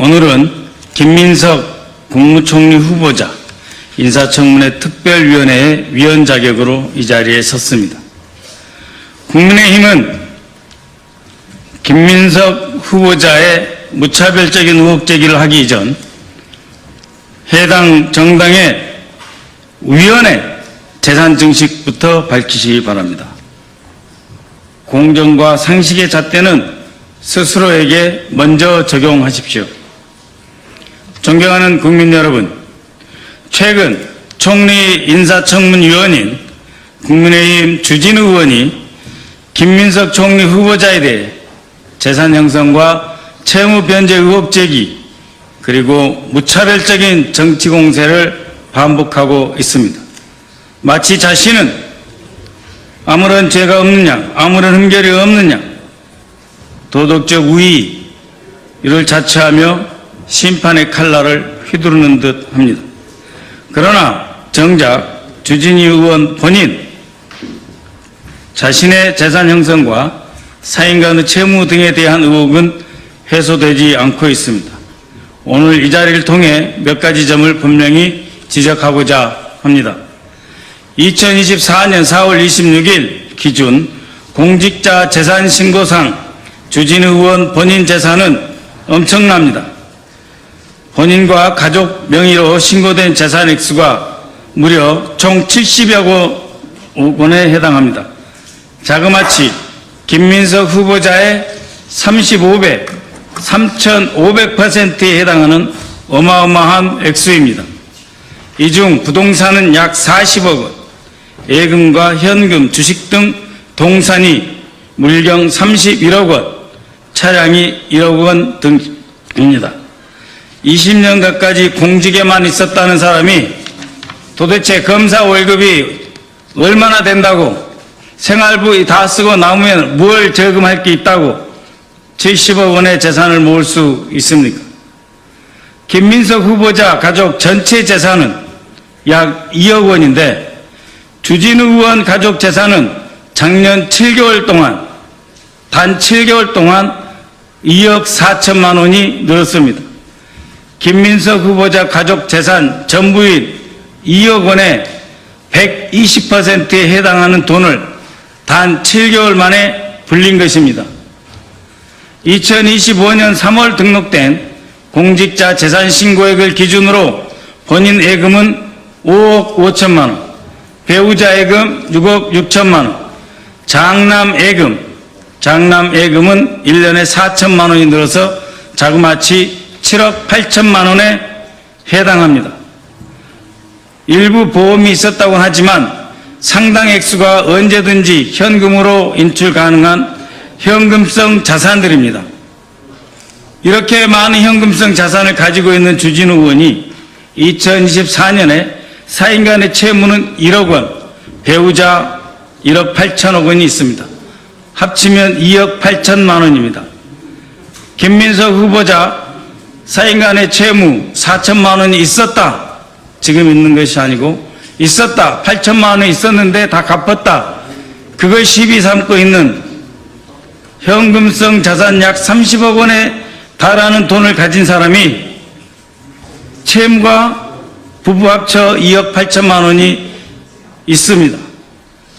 오늘은 김민석 국무총리 후보자 인사청문회 특별위원회의 위원 자격으로 이 자리에 섰습니다. 국민의힘은 김민석 후보자의 무차별적인 의혹 제기를 하기 전 해당 정당의 위원회 재산 증식부터 밝히시기 바랍니다. 공정과 상식의 잣대는 스스로에게 먼저 적용하십시오. 존경하는 국민 여러분, 최근 총리 인사청문위원인 국민의힘 주진우 의원이 김민석 총리 후보자에 대해 재산 형성과 채무 변제 의혹 제기 그리고 무차별적인 정치 공세를 반복하고 있습니다. 마치 자신은 아무런 죄가 없느냐, 아무런 흠결이 없느냐, 도덕적 우위를 자처하며 심판의 칼날을 휘두르는 듯 합니다. 그러나 정작 주진우 의원 본인 자신의 재산 형성과 사인 간의 채무 등에 대한 의혹은 해소되지 않고 있습니다. 오늘 이 자리를 통해 몇 가지 점을 분명히 지적하고자 합니다. 2024년 4월 26일 기준 공직자 재산 신고상 주진우 의원 본인 재산은 엄청납니다. 본인과 가족 명의로 신고된 재산 액수가 무려 총 70여 원에 해당합니다. 자그마치 김민석 후보자의 35배, 3,500%에 해당하는 어마어마한 액수입니다. 이 중 부동산은 약 40억 원, 예금과 현금, 주식 등 동산이 물경 31억 원, 차량이 1억 원 등입니다. 20년 가까이 공직에만 있었다는 사람이 도대체 검사 월급이 얼마나 된다고, 생활비 다 쓰고 남으면 뭘 저금할 게 있다고 70억 원의 재산을 모을 수 있습니까? 김민석 후보자 가족 전체 재산은 약 2억 원인데 주진우 의원 가족 재산은 작년 7개월 동안, 단 7개월 동안 2억 4천만 원이 늘었습니다. 김민석 후보자 가족 재산 전부인 2억 원의 120%에 해당하는 돈을 단 7개월 만에 불린 것입니다. 2025년 3월 등록된 공직자 재산 신고액을 기준으로 본인 예금은 5억 5천만 원, 배우자 예금 6억 6천만 원, 장남 예금은 1년에 4천만 원이 늘어서 자그마치 7억 8천만 원에 해당합니다. 일부 보험이 있었다고 하지만 상당 액수가 언제든지 현금으로 인출 가능한 현금성 자산들입니다. 이렇게 많은 현금성 자산을 가지고 있는 주진우 의원이 2024년에 사인 간의 채무는 1억 원, 배우자 1억 8천억 원이 있습니다. 합치면 2억 8천만 원입니다. 김민석 후보자 사인 간의 채무 4천만 원이 있었다. 지금 있는 것이 아니고 있었다. 8천만 원이 있었는데 다 갚았다. 그걸 시비 삼고 있는 현금성 자산 약 30억 원에 달하는 돈을 가진 사람이 채무가 부부 합쳐 2억 8천만 원이 있습니다.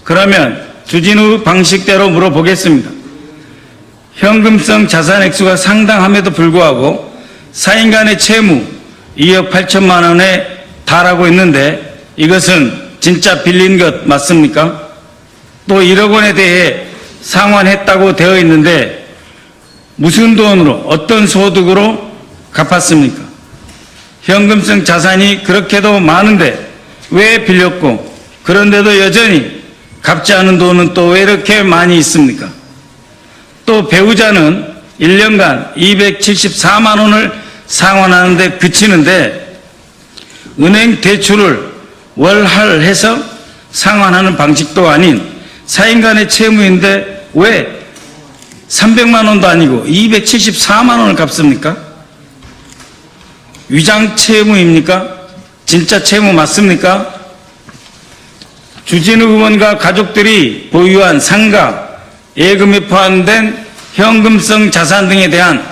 그러면 주진우 방식대로 물어보겠습니다. 현금성 자산 액수가 상당함에도 불구하고 사인 간의 채무 2억 8천만 원에 달하고 있는데 이것은 진짜 빌린 것 맞습니까? 또 1억 원에 대해 상환했다고 되어 있는데 무슨 돈으로, 어떤 소득으로 갚았습니까? 현금성 자산이 그렇게도 많은데 왜 빌렸고, 그런데도 여전히 갚지 않은 돈은 또 왜 이렇게 많이 있습니까? 또 배우자는 1년간 274만 원을 상환하는 데 그치는데 은행 대출을 월할해서 상환하는 방식도 아닌 사인 간의 채무인데 왜 300만 원도 아니고 274만 원을 갚습니까? 위장 채무입니까? 진짜 채무 맞습니까? 주진우 의원과 가족들이 보유한 상가, 예금에 포함된 현금성 자산 등에 대한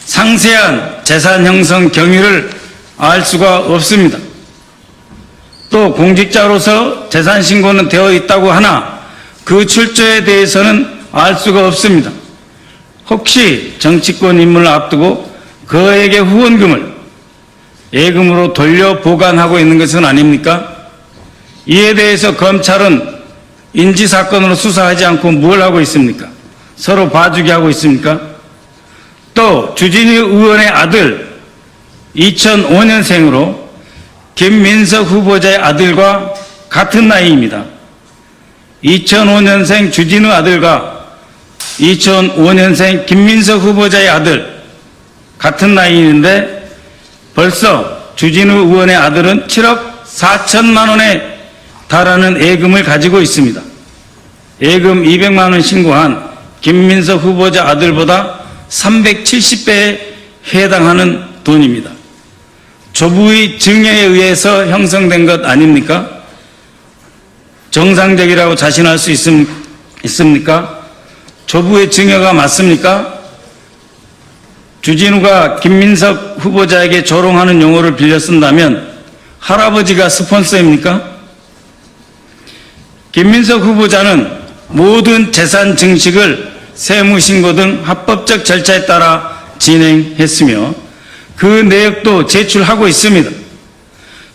상세한 재산 형성 경위를 알 수가 없습니다. 또 공직자로서 재산 신고는 되어 있다고 하나 그 출처에 대해서는 알 수가 없습니다. 혹시 정치권 임무를 앞두고 그에게 후원금을 예금으로 돌려 보관하고 있는 것은 아닙니까? 이에 대해서 검찰은 인지사건으로 수사하지 않고 뭘 하고 있습니까? 서로 봐주기 하고 있습니까? 또 주진우 의원의 아들 2005년생으로 김민석 후보자의 아들과 같은 나이입니다. 2005년생 주진우 아들과 2005년생 김민석 후보자의 아들 같은 나이인데 벌써 주진우 의원의 아들은 7억 4천만 원에 달하는 예금을 가지고 있습니다. 예금 200만 원 신고한 김민석 후보자 아들보다 370배에 해당하는 돈입니다. 조부의 증여에 의해서 형성된 것 아닙니까? 정상적이라고 자신할 수 있습니까? 조부의 증여가 맞습니까? 주진우가 김민석 후보자에게 조롱하는 용어를 빌려 쓴다면 할아버지가 스폰서입니까? 김민석 후보자는 모든 재산 증식을 세무신고 등 합법적 절차에 따라 진행했으며 그 내역도 제출하고 있습니다.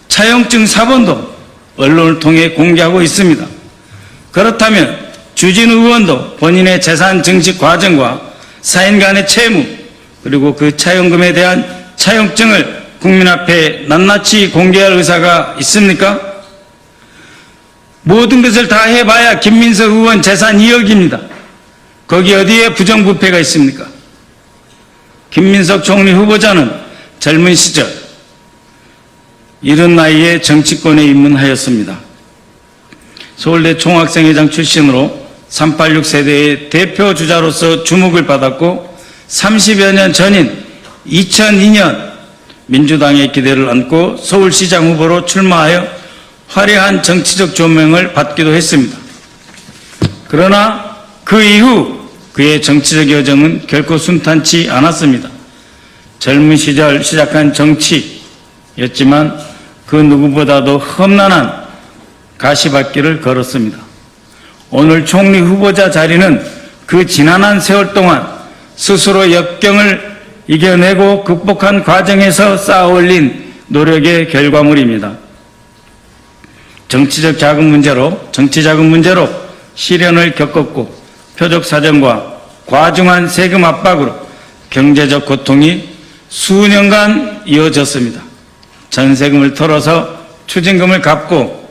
차용증 사본도 언론을 통해 공개하고 있습니다. 그렇다면 주진우 의원도 본인의 재산 증식 과정과 사인 간의 채무 그리고 그 차용금에 대한 차용증을 국민 앞에 낱낱이 공개할 의사가 있습니까? 모든 것을 다 해봐야 김민석 의원 재산 2억입니다. 거기 어디에 부정부패가 있습니까? 김민석 총리 후보자는 젊은 시절 이른 나이에 정치권에 입문하였습니다. 서울대 총학생회장 출신으로 386 세대의 대표 주자로서 주목을 받았고 30여 년 전인 2002년 민주당의 기대를 안고 서울시장 후보로 출마하여 화려한 정치적 조명을 받기도 했습니다. 그러나 그 이후 그의 정치적 여정은 결코 순탄치 않았습니다. 젊은 시절 시작한 정치였지만 그 누구보다도 험난한 가시밭길을 걸었습니다. 오늘 총리 후보자 자리는 그 지난한 세월 동안 스스로 역경을 이겨내고 극복한 과정에서 쌓아올린 노력의 결과물입니다. 정치자금 문제로 시련을 겪었고 표적 사정과 과중한 세금 압박으로 경제적 고통이 수년간 이어졌습니다. 전세금을 털어서 추징금을 갚고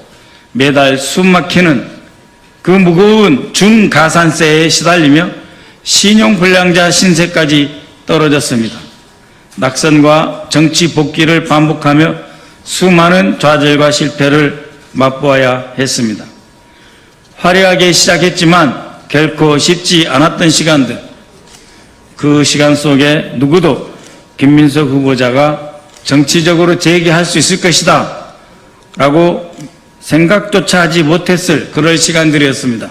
매달 숨막히는 그 무거운 중가산세에 시달리며 신용불량자 신세까지 떨어졌습니다. 낙선과 정치 복귀를 반복하며 수많은 좌절과 실패를 맛보아야 했습니다. 화려하게 시작했지만 결코 쉽지 않았던 시간들, 그 시간 속에 누구도 김민석 후보자가 정치적으로 재기할 수 있을 것이다 라고 생각조차 하지 못했을 그럴 시간들이었습니다.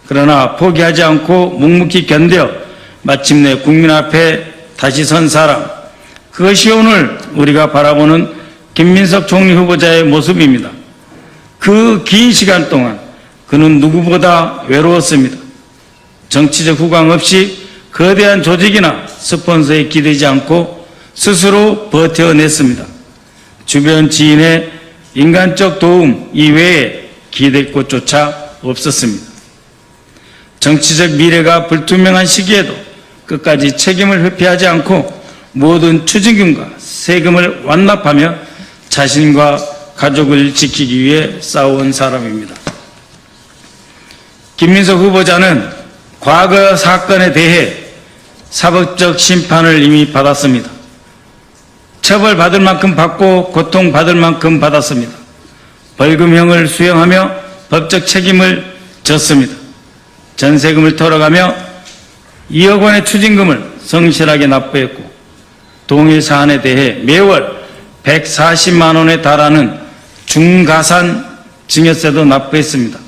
그러나 포기하지 않고 묵묵히 견뎌 마침내 국민 앞에 다시 선 사람, 그것이 오늘 우리가 바라보는 김민석 총리 후보자의 모습입니다. 그 긴 시간 동안 그는 누구보다 외로웠습니다. 정치적 후광 없이 거대한 조직이나 스폰서에 기대지 않고 스스로 버텨냈습니다. 주변 지인의 인간적 도움 이외에 기댈 곳조차 없었습니다. 정치적 미래가 불투명한 시기에도 끝까지 책임을 회피하지 않고 모든 추징금과 세금을 완납하며 자신과 가족을 지키기 위해 싸워온 사람입니다. 김민석 후보자는 과거 사건에 대해 사법적 심판을 이미 받았습니다. 처벌받을 만큼 받고 고통받을 만큼 받았습니다. 벌금형을 수행하며 법적 책임을 졌습니다. 전세금을 털어가며 2억 원의 추징금을 성실하게 납부했고 동일 사안에 대해 매월 140만 원에 달하는 중가산 증여세도 납부했습니다.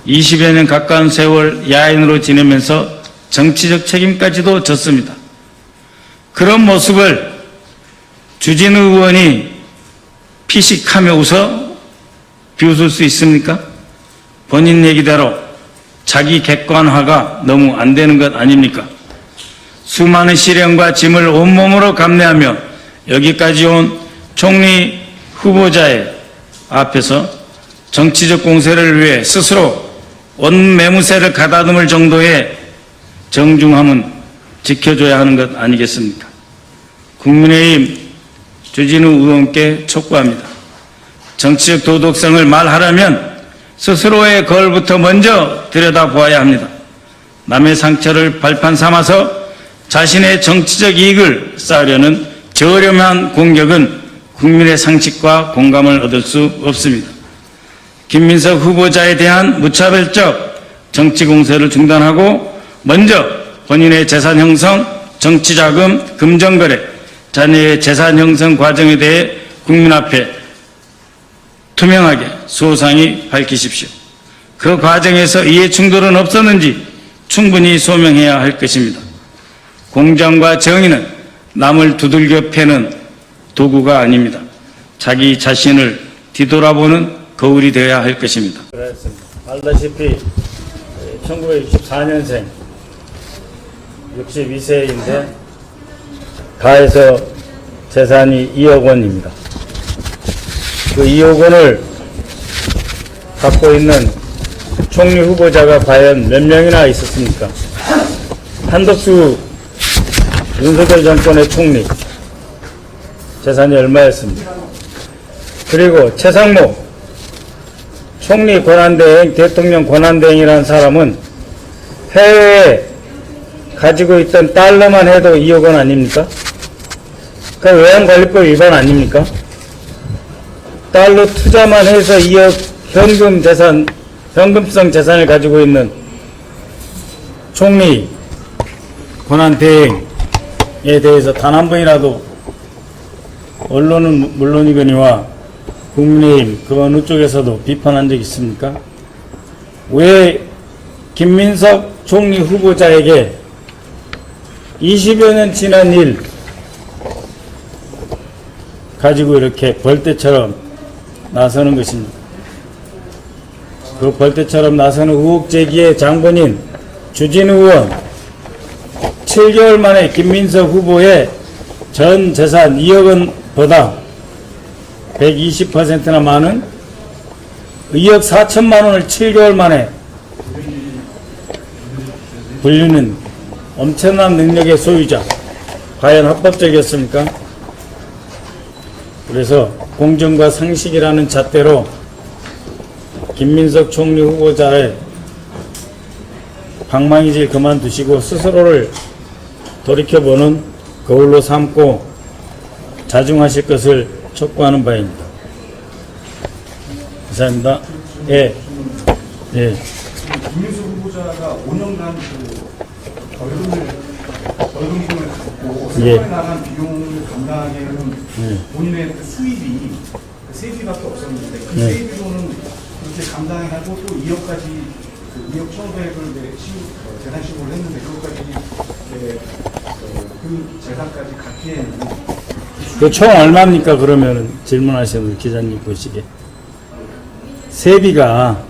20여 년 가까운 세월 야인으로 지내면서 정치적 책임까지도 졌습니다. 그런 모습을 주진우 의원이 피식하며 웃어 비웃을 수 있습니까? 본인 얘기대로 자기 객관화가 너무 안 되는 것 아닙니까? 수많은 시련과 짐을 온몸으로 감내하며 여기까지 온 총리 후보자의 앞에서 정치적 공세를 위해 스스로 온 매무새를 가다듬을 정도의 정중함은 지켜줘야 하는 것 아니겠습니까? 국민의힘 주진우 의원께 촉구합니다. 정치적 도덕성을 말하려면 스스로의 거울부터 먼저 들여다보아야 합니다. 남의 상처를 발판 삼아서 자신의 정치적 이익을 쌓으려는 저렴한 공격은 국민의 상식과 공감을 얻을 수 없습니다. 김민석 후보자에 대한 무차별적 정치 공세를 중단하고 먼저 본인의 재산 형성, 정치자금, 금전거래, 자녀의 재산 형성 과정에 대해 국민 앞에 투명하게 소상히 밝히십시오. 그 과정에서 이해 충돌은 없었는지 충분히 소명해야 할 것입니다. 공정과 정의는 남을 두들겨 패는 도구가 아닙니다. 자기 자신을 뒤돌아보는 거울이 되어야 할 것입니다. 그렇습니다. 알다시피 1964년생 62세인데 가해서 재산이 2억 원입니다. 그 2억 원을 갖고 있는 총리 후보자가 과연 몇 명이나 있었습니까? 한덕수 윤석열 정권의 총리 재산이 얼마였습니까? 그리고 최상목 총리 권한대행, 대통령 권한대행이라는 사람은 해외에 가지고 있던 달러만 해도 2억 원 아닙니까? 그 외환관리법 위반 아닙니까? 달러 투자만 해서 2억 현금 재산, 현금성 재산을 가지고 있는 총리 권한대행에 대해서 단 한 번이라도 언론은 물론이거니와 국민의힘 그 어느 쪽에서도 비판한 적 있습니까? 왜 김민석 총리 후보자에게 20여 년 지난 일 가지고 이렇게 벌떼처럼 나서는 것입니다. 그 벌떼처럼 나서는 의혹 제기의 장본인 주진우 의원 7개월 만에 김민석 후보의 전 재산 2억 원보다 120%나 많은 2억 4천만 원을 7개월 만에 불리는 엄청난 능력의 소유자. 과연 합법적이었습니까? 그래서 공정과 상식이라는 잣대로 김민석 총리 후보자의 방망이질 그만두시고 스스로를 돌이켜보는 거울로 삼고 자중하실 것을 촉구하는 바입니다. 감사합니다. 예. 예. 김민석 후보자가 5년간 벌금금을 갖고 예. 세월에 나간 비용을 감당하기에는 본인의 그 수입이 그 세비밖에 없었는데 그 예. 세비로는 그렇게 감당하고 또 2억까지 그 2억 1,500을 재산 신고를 했는데 그것까지 그 재산까지 갖기에는 그 총 얼마입니까? 그러면 질문하시는 기자님 보시기에 세비가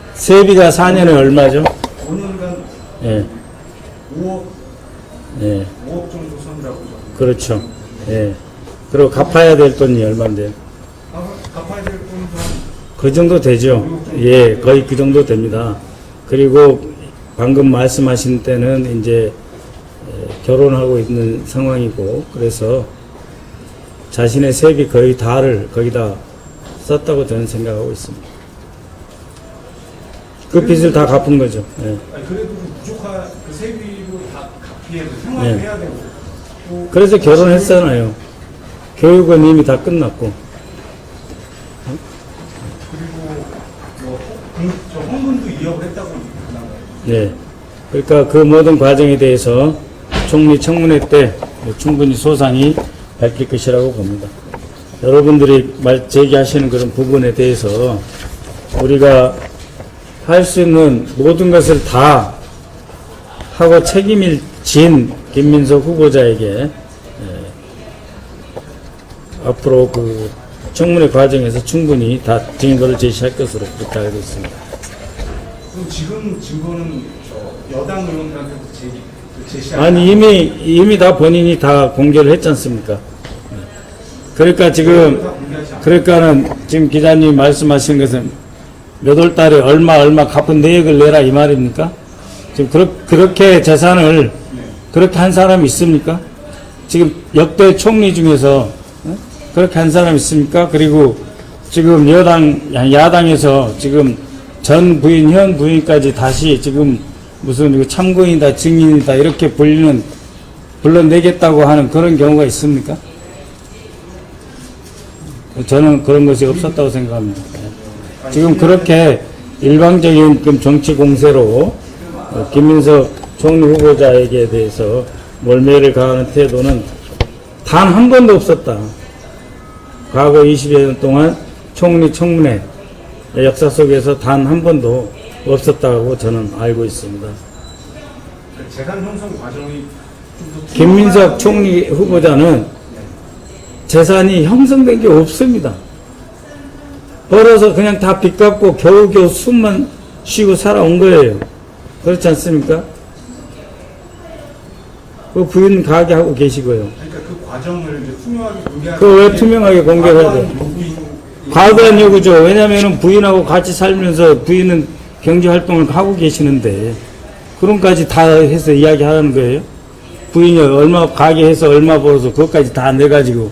4년에 얼마죠? 5년간 예. 5억 예. 5억 정도 선이라고 그렇죠. 예. 그리고 갚아야 될 돈이 얼마인데요? 갚아야 될 돈도 그 정도 되죠. 예, 거의 그 정도 됩니다. 그리고 방금 말씀하신 때는 이제 결혼하고 있는 상황이고, 그래서 자신의 세비 거의 다를 거기다 썼다고 저는 생각하고 있습니다. 그 빚을 다 갚은 거죠. 예. 아니, 그래도 좀 부족한 그 세비로 다 갚기에는 생활을 네. 해야 되고 또 그래서 결혼했잖아요. 교육은 이미 다 끝났고. 그리고 저 헌금도 2억을 했다고 나와요. 네. 그러니까 그 모든 과정에 대해서 총리 청문회 때 충분히 소상히 밝힐 것이라고 봅니다. 여러분들이 제기하시는 그런 부분에 대해서 우리가 할 수 있는 모든 것을 다 하고 책임을 진 김민석 후보자에게 앞으로 그 청문회 과정에서 충분히 다 증거를 제시할 것으로 그렇게 알고 있습니다. 그럼 지금 증거는 여당 의원들한테 제시한 아니 이미 다 본인이 다 공개를 했지 않습니까? 그러니까 지금 그러니까는 지금 기자님 말씀하신 것은 몇 월 달에 얼마 갚은 내역을 내라 이 말입니까? 지금 그렇게 재산을 그렇게 한 사람이 있습니까? 지금 역대 총리 중에서 그렇게 한 사람이 있습니까? 그리고 지금 야당에서 지금 전 부인, 현 부인까지 다시 지금 무슨 참고인이다, 증인이다 이렇게 불러내겠다고 하는 그런 경우가 있습니까? 저는 그런 것이 없었다고 생각합니다. 지금 그렇게 일방적인 정치 공세로 김민석 총리 후보자에게 대해서 몰매를 가하는 태도는 단 한 번도 없었다. 과거 20여 년 동안 총리 청문회 역사 속에서 단 한 번도 없었다고 저는 알고 있습니다. 재산 형성 과정이 김민석 총리 후보자는 재산이 형성된 게 없습니다. 벌어서 그냥 다 빚 갚고 겨우겨우 숨만 쉬고 살아온 거예요. 그렇지 않습니까? 그 부인 가게 하고 계시고요. 그러니까 그 과정을 이제 투명하게 공개하는 그거 왜 투명하게 공개해야 돼? 과도한 요구죠. 왜냐면은 부인하고 같이 살면서 부인은 경제활동을 하고 계시는데, 그런까지 다 해서 이야기하라는 거예요? 부인이 얼마, 가게 해서 얼마 벌어서 그것까지 다 내가지고,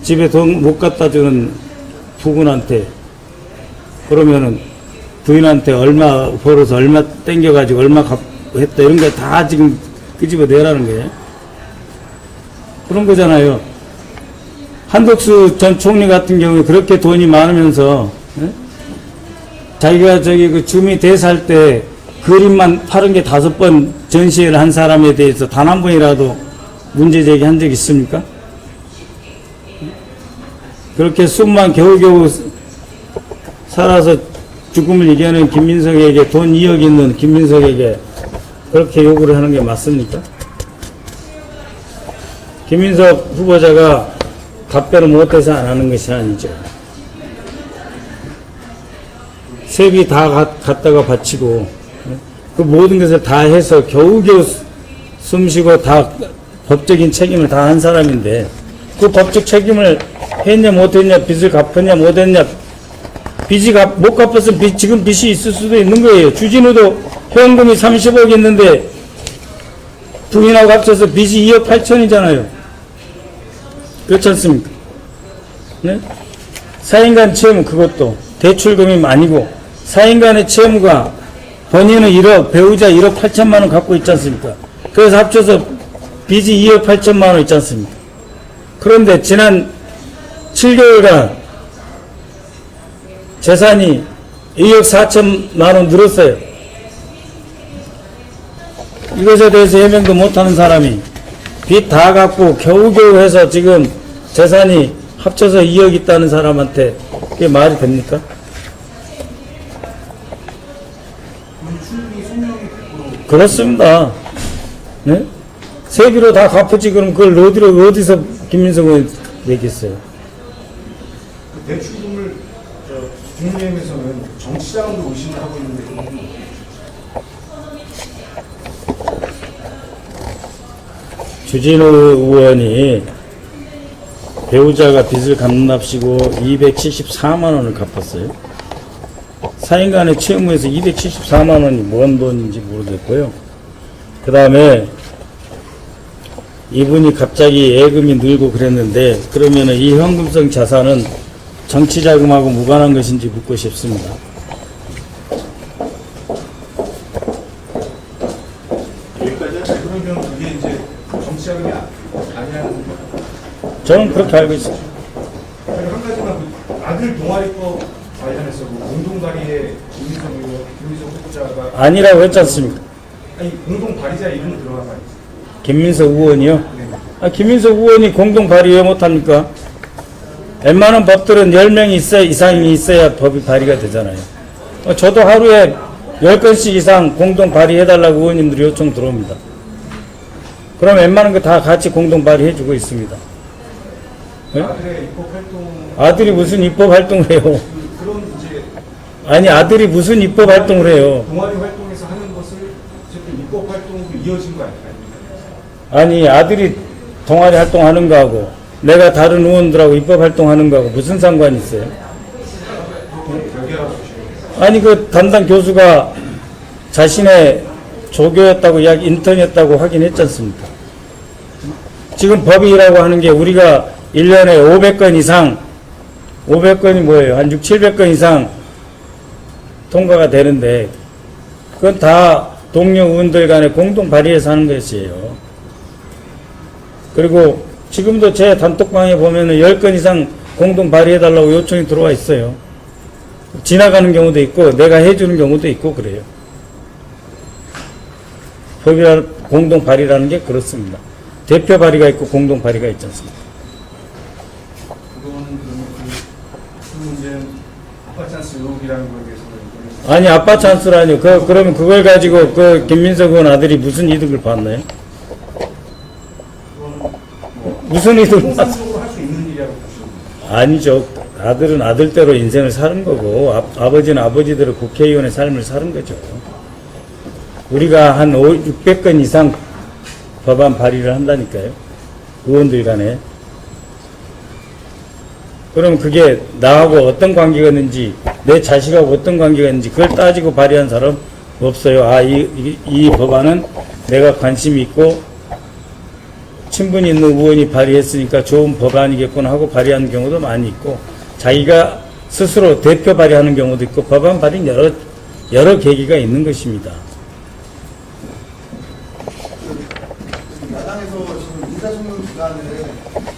집에 돈 못 갖다 주는 부군한테, 그러면은 부인한테 얼마 벌어서 얼마 땡겨가지고 얼마 했다, 이런 거 다 지금 끄집어 내라는 거예요? 그런 거잖아요. 한덕수 전 총리 같은 경우에 그렇게 돈이 많으면서, 자기가 그 주미 대사할 때 그림만 파른 게 5번 전시회를 한 사람에 대해서 단 한 번이라도 문제 제기한 적 있습니까? 그렇게 숨만 겨우겨우 살아서 죽음을 이겨낸 김민석에게 돈 2억 있는 김민석에게 그렇게 요구를 하는 게 맞습니까? 김민석 후보자가 답변을 못해서 안 하는 것이 아니죠. 세비 다 갖다가 바치고 그 모든 것을 다 해서 겨우겨우 숨쉬고 다 법적인 책임을 다 한 사람인데 그 법적 책임을 했냐 못했냐, 빚을 갚았냐 못했냐, 빚이 못 갚았으면 지금 빚이 있을 수도 있는 거예요. 주진우도 현금이 30억 있는데 부인하고 합쳐서 빚이 2억 8천이잖아요. 그렇지 않습니까? 네? 사인간 채무, 그것도 대출금이 아니고 사인간의 채무가 본인은 1억, 배우자 1억 8천만 원 갖고 있지 않습니까? 그래서 합쳐서 빚이 2억 8천만 원 있지 않습니까? 그런데 지난 7개월간 재산이 2억 4천만 원 늘었어요. 이것에 대해서 해명도 못하는 사람이 빚 다 갚고 겨우겨우 해서 지금 재산이 합쳐서 2억 있다는 사람한테 그게 말이 됩니까? 그렇습니다. 네? 세비로 다 갚았지. 그럼 그걸 어디서 김민석은 얘기했어요? 그 대출금을 국민의힘에서는 정치자금도 의심을 하고 있는데 주진우 의원이 배우자가 빚을 갚납시고 274만 원을 갚았어요. 사인간의 채무에서 274만 원이 뭔 돈인지 모르겠고요. 그 다음에 이분이 갑자기 예금이 늘고 그랬는데 그러면은 이 현금성 자산은 정치자금하고 무관한 것인지 묻고 싶습니다. 여기까지 그러면 그게 이제 정치자금이 아니라는 겁니다. 저는 그렇게 알고 있습니다. 한 가지만 그 아들 동아리법 관련해서 그 공동 발의에 김민석 후보자가 아니라고 했지 않습니까? 아니 공동 발의자 이름이 들어간 거 아니에요? 김민석 의원이요? 네. 김민석 의원이 공동 발의 왜 못합니까? 웬만한 법들은 10명이 이상이 있어야 법이 발의가 되잖아요. 저도 하루에 10건씩 이상 공동 발의해달라고 의원님들이 요청 들어옵니다. 그럼 웬만한 거 다 같이 공동 발의해주고 있습니다. 예? 아들의 입법 활동 아들이 무슨 입법 활동을 해요? 그런 이제 아니 아들이 무슨 입법 활동을 해요? 동아리 활동에서 하는 것을 어쨌든 입법 활동으로 이어진 거 아닙니까? 아니 아들이 동아리 활동하는 거하고 내가 다른 의원들하고 입법 활동하는 거하고 무슨 상관이 있어요? 별개라고 보시면 아니 그 담당 교수가 자신의 조교였다고 이야기 인턴이었다고 확인했지 않습니까? 지금 법이라고 하는 게 우리가 1년에 500건 이상 500건이 뭐예요? 한 6, 700건 이상 통과가 되는데 그건 다 동료 의원들 간에 공동 발의해서 하는 것이에요. 그리고 지금도 제 단톡방에 보면은 10건 이상 공동 발의해달라고 요청이 들어와 있어요. 지나가는 경우도 있고 내가 해주는 경우도 있고 그래요. 법이라 공동 발의라는 게 그렇습니다. 대표 발의가 있고 공동 발의가 있지 않습니까? 그거는 그러면 그 문제는 아빠 찬스 의혹이라는 거에 대해서는 아니 아빠 찬스라니요. 그러면 그걸 가지고 그 김민석 의원 아들이 무슨 이득을 봤나요? 무슨 이득을 봤? 통상적으로 할 수 있는 일이라고 보시면 아니죠. 아들은 아들대로 인생을 사는 거고 아버지는 아버지대로 국회의원의 삶을 사는 거죠. 우리가 한 600건 이상 법안 발의를 한다니까요. 의원들 간에. 그럼 그게 나하고 어떤 관계가 있는지 내 자식하고 어떤 관계가 있는지 그걸 따지고 발의한 사람 없어요. 아, 이 법안은 내가 관심이 있고 친분이 있는 의원이 발의했으니까 좋은 법안이겠구나 하고 발의하는 경우도 많이 있고 자기가 스스로 대표 발의하는 경우도 있고 법안 발의는 여러 계기가 있는 것입니다. 야당에서 지금 인사청문 기간을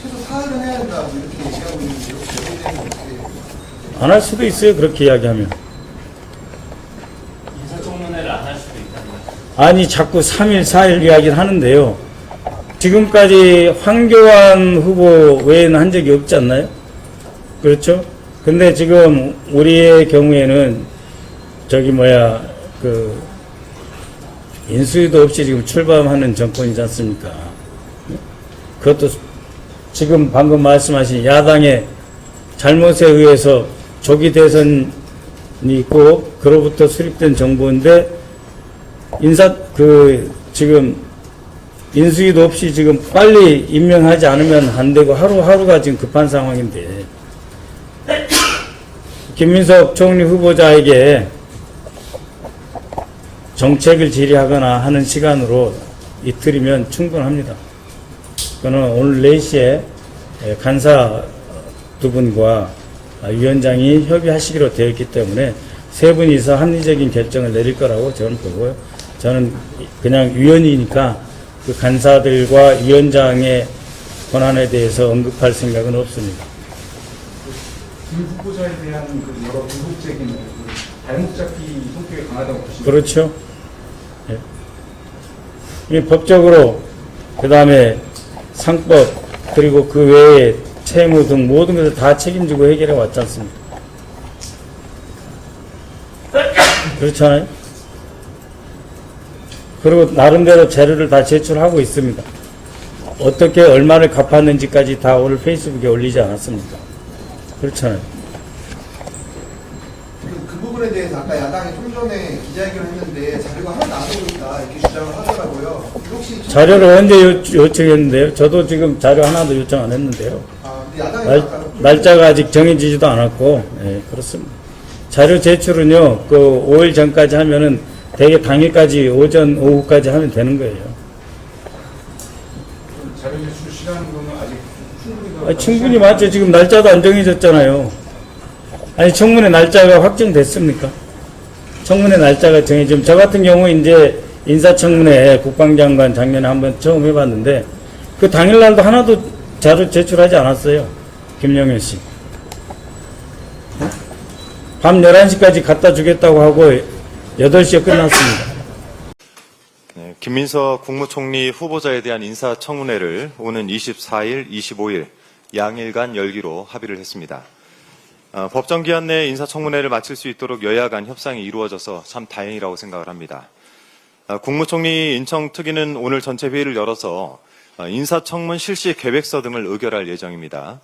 최소 사흘은 해야 된다 뭐 이렇게 얘기하고 있는데요. 여기에 대해서 어떻게 안 할 수도 있어요. 그렇게 이야기하면. 인사청문회를 안 할 수도 있다는 거죠. 아니 자꾸 3일 4일 이야기를 하는데요. 지금까지 황교안 후보 외에는 한 적이 없지 않나요? 그렇죠? 근데 지금 우리의 경우에는 인수위도 없이 지금 출범하는 정권이지 않습니까? 그것도 지금 방금 말씀하신 야당의 잘못에 의해서 조기 대선이 있고 그로부터 수립된 정부인데 지금 인수위도 없이 지금 빨리 임명하지 않으면 안 되고 하루하루가 지금 급한 상황인데 김민석 총리 후보자에게 정책을 질의하거나 하는 시간으로 이틀이면 충분합니다. 그는 오늘 4시에 간사 두 분과 위원장이 협의하시기로 되어 있기 때문에 세 분이서 합리적인 결정을 내릴 거라고 저는 보고요. 저는 그냥 위원이니까 그 간사들과 위원장의 권한에 대해서 언급할 생각은 없습니다. 김 후보자에 대한 그 여러 불복적인 그 발목 잡기 성격이 강하다고 보시면 그렇죠. 예. 이 법적으로 그 다음에 상법 그리고 그 외에 채무 등 모든 것을 다 책임지고 해결해 왔지 않습니까? 그렇잖아요. 그리고 나름대로 자료를 다 제출하고 있습니다. 어떻게 얼마를 갚았는지까지 다 오늘 페이스북에 올리지 않았습니까? 그렇잖아요. 그 부분에 대해서 아까 야당이 좀 전에 기자회견을 했는데 자료가 하나도 안 오고 있다 이렇게 주장을 하더라고요. 혹시 자료를 언제 요청했는데요? 저도 지금 자료 하나도 요청 안 했는데요. 근데 야당이 아까 날짜가 아직 정해지지도 않았고, 예, 그렇습니다. 자료 제출은요, 그 5일 전까지 하면은 대개 당일까지 오전, 오후까지 하면 되는 거예요. 자료 제출 시간은 아직 충분히 충분히 맞죠. 지금 날짜도 안 정해졌잖아요. 아니, 청문회 날짜가 확정됐습니까? 청문회 날짜가 정해지면, 저 같은 경우 이제 인사청문회 국방장관 작년에 한번 처음 해봤는데, 그 당일날도 하나도 자료 제출하지 않았어요. 김영현 씨. 밤 11시까지 갖다 주겠다고 하고 8시에 끝났습니다. 네, 김민석 국무총리 후보자에 대한 인사청문회를 오는 24일, 25일 양일간 열기로 합의를 했습니다. 법정 기한 내에 인사청문회를 마칠 수 있도록 여야 간 협상이 이루어져서 참 다행이라고 생각을 합니다. 국무총리 인청특위는 오늘 전체 회의를 열어서 인사청문 실시 계획서 등을 의결할 예정입니다.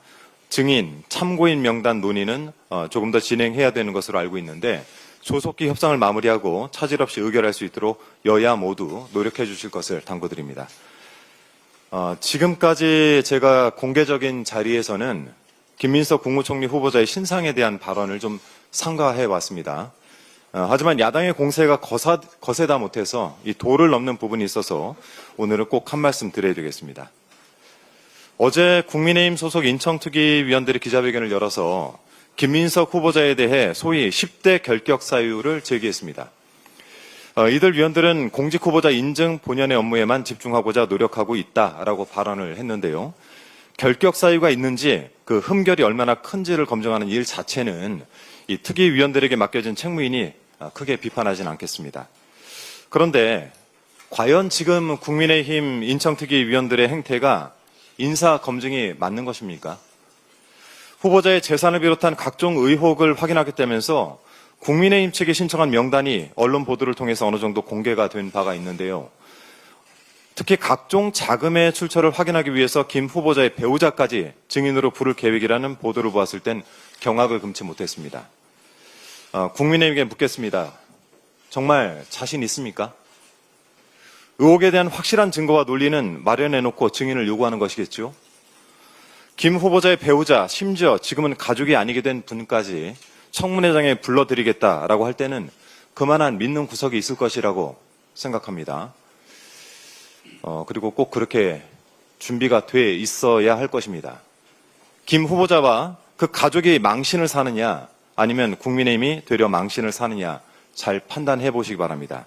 증인, 참고인 명단 논의는 조금 더 진행해야 되는 것으로 알고 있는데 조속히 협상을 마무리하고 차질 없이 의결할 수 있도록 여야 모두 노력해 주실 것을 당부드립니다. 지금까지 제가 공개적인 자리에서는 김민석 국무총리 후보자의 신상에 대한 발언을 좀 삼가해 왔습니다. 하지만 야당의 공세가 거세다 못해서 이 도를 넘는 부분이 있어서 오늘은 꼭 한 말씀 드려야 되겠습니다. 어제 국민의힘 소속 인청특위 위원들이 기자회견을 열어서 김민석 후보자에 대해 소위 10대 결격 사유를 제기했습니다. 이들 위원들은 공직 후보자 인증 본연의 업무에만 집중하고자 노력하고 있다라고 발언을 했는데요. 결격 사유가 있는지 그 흠결이 얼마나 큰지를 검증하는 일 자체는 이 특위 위원들에게 맡겨진 책무이니 크게 비판하진 않겠습니다. 그런데 과연 지금 국민의힘 인청특위 위원들의 행태가 인사 검증이 맞는 것입니까? 후보자의 재산을 비롯한 각종 의혹을 확인하겠다면서 국민의힘 측이 신청한 명단이 언론 보도를 통해서 어느 정도 공개가 된 바가 있는데요. 특히 각종 자금의 출처를 확인하기 위해서 김 후보자의 배우자까지 증인으로 부를 계획이라는 보도를 보았을 땐 경악을 금치 못했습니다. 국민의힘에게 묻겠습니다. 정말 자신 있습니까? 의혹에 대한 확실한 증거와 논리는 마련해놓고 증인을 요구하는 것이겠죠. 김 후보자의 배우자, 심지어 지금은 가족이 아니게 된 분까지 청문회장에 불러드리겠다라고 할 때는 그만한 믿는 구석이 있을 것이라고 생각합니다. 그리고 꼭 그렇게 준비가 돼 있어야 할 것입니다. 김 후보자와 그 가족이 망신을 사느냐 아니면 국민의힘이 되려 망신을 사느냐 잘 판단해 보시기 바랍니다.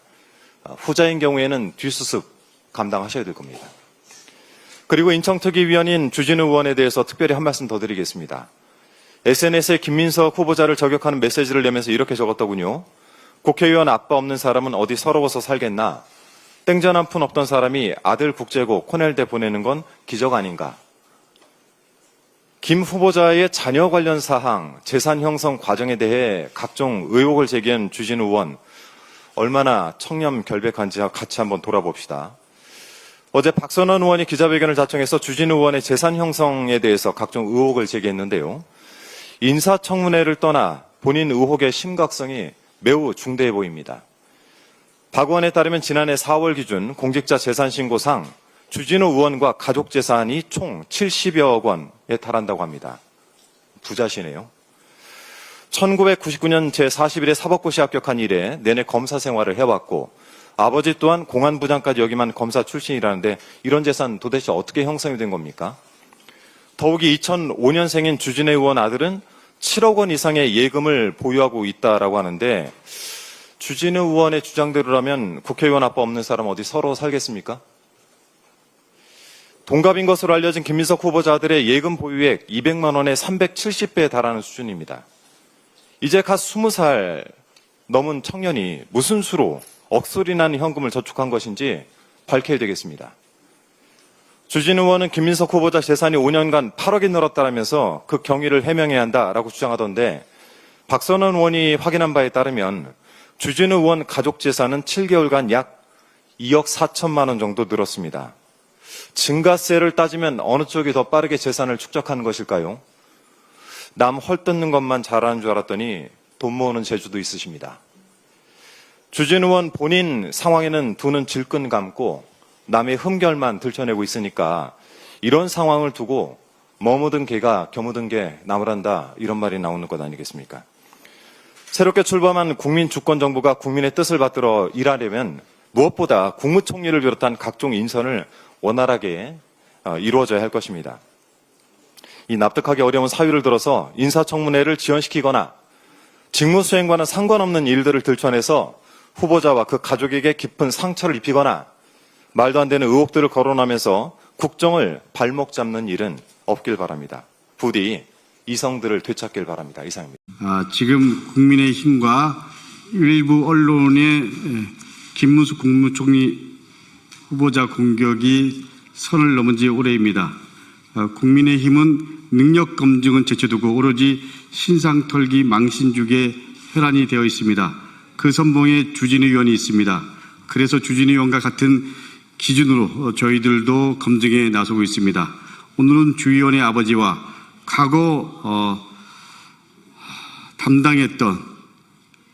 후자인 경우에는 뒷수습 감당하셔야 될 겁니다. 그리고 인청특위 위원인 주진우 의원에 대해서 특별히 한 말씀 더 드리겠습니다. SNS에 김민석 후보자를 저격하는 메시지를 내면서 이렇게 적었더군요. 국회의원 아빠 없는 사람은 어디 서러워서 살겠나. 땡전 한 푼 없던 사람이 아들 국제고 코넬대 보내는 건 기적 아닌가. 김 후보자의 자녀 관련 사항, 재산 형성 과정에 대해 각종 의혹을 제기한 주진우 의원, 얼마나 청렴결백한지 같이 한번 돌아봅시다. 어제 박선원 의원이 기자회견을 자청해서 주진우 의원의 재산 형성에 대해서 각종 의혹을 제기했는데요. 인사청문회를 떠나 본인 의혹의 심각성이 매우 중대해 보입니다. 박 의원에 따르면 지난해 4월 기준 공직자 재산신고상 주진우 의원과 가족 재산이 총 70여억 원에 달한다고 합니다. 부자시네요. 1999년 제41회 사법고시 합격한 이래 내내 검사 생활을 해왔고 아버지 또한 공안부장까지 역임한 검사 출신이라는데 이런 재산 도대체 어떻게 형성이 된 겁니까? 더욱이 2005년생인 주진우 의원 아들은 7억 원 이상의 예금을 보유하고 있다라고 하는데 주진우 의원의 주장대로라면 국회의원 아빠 없는 사람 어디 서러워 살겠습니까? 동갑인 것으로 알려진 김민석 후보자 아들의 예금 보유액 200만 원에 370배에 달하는 수준입니다. 이제 갓 20살 넘은 청년이 무슨 수로 억소리 나는 현금을 저축한 것인지 밝혀야 되겠습니다. 주진우 의원은 김민석 후보자 재산이 5년간 8억이 늘었다라면서 그 경위를 해명해야 한다라고 주장하던데 박선원 의원이 확인한 바에 따르면 주진우 의원 가족 재산은 7개월간 약 2억 4천만 원 정도 늘었습니다. 증가세를 따지면 어느 쪽이 더 빠르게 재산을 축적하는 것일까요? 남 헐뜯는 것만 잘하는 줄 알았더니 돈 모으는 재주도 있으십니다. 주진우 의원 본인 상황에는 두 눈 질끈 감고 남의 흠결만 들춰내고 있으니까 이런 상황을 두고 머무든 개가 겨무든 게 나무란다 이런 말이 나오는 것 아니겠습니까? 새롭게 출범한 국민주권정부가 국민의 뜻을 받들어 일하려면 무엇보다 국무총리를 비롯한 각종 인선을 원활하게 이루어져야 할 것입니다. 이 납득하기 어려운 사유를 들어서 인사청문회를 지연시키거나 직무수행과는 상관없는 일들을 들춰내서 후보자와 그 가족에게 깊은 상처를 입히거나 말도 안 되는 의혹들을 거론하면서 국정을 발목 잡는 일은 없길 바랍니다. 부디 이성들을 되찾길 바랍니다. 이상입니다. 지금 국민의힘과 일부 언론의 김문수 국무총리 후보자 공격이 선을 넘은 지 오래입니다. 국민의힘은 능력 검증은 제쳐두고 오로지 신상 털기 망신 주기에 혈안이 되어 있습니다. 그 선봉에 주진우 의원이 있습니다. 그래서 주진우 의원과 같은 기준으로 저희들도 검증에 나서고 있습니다. 오늘은 주 의원의 아버지와 과거 담당했던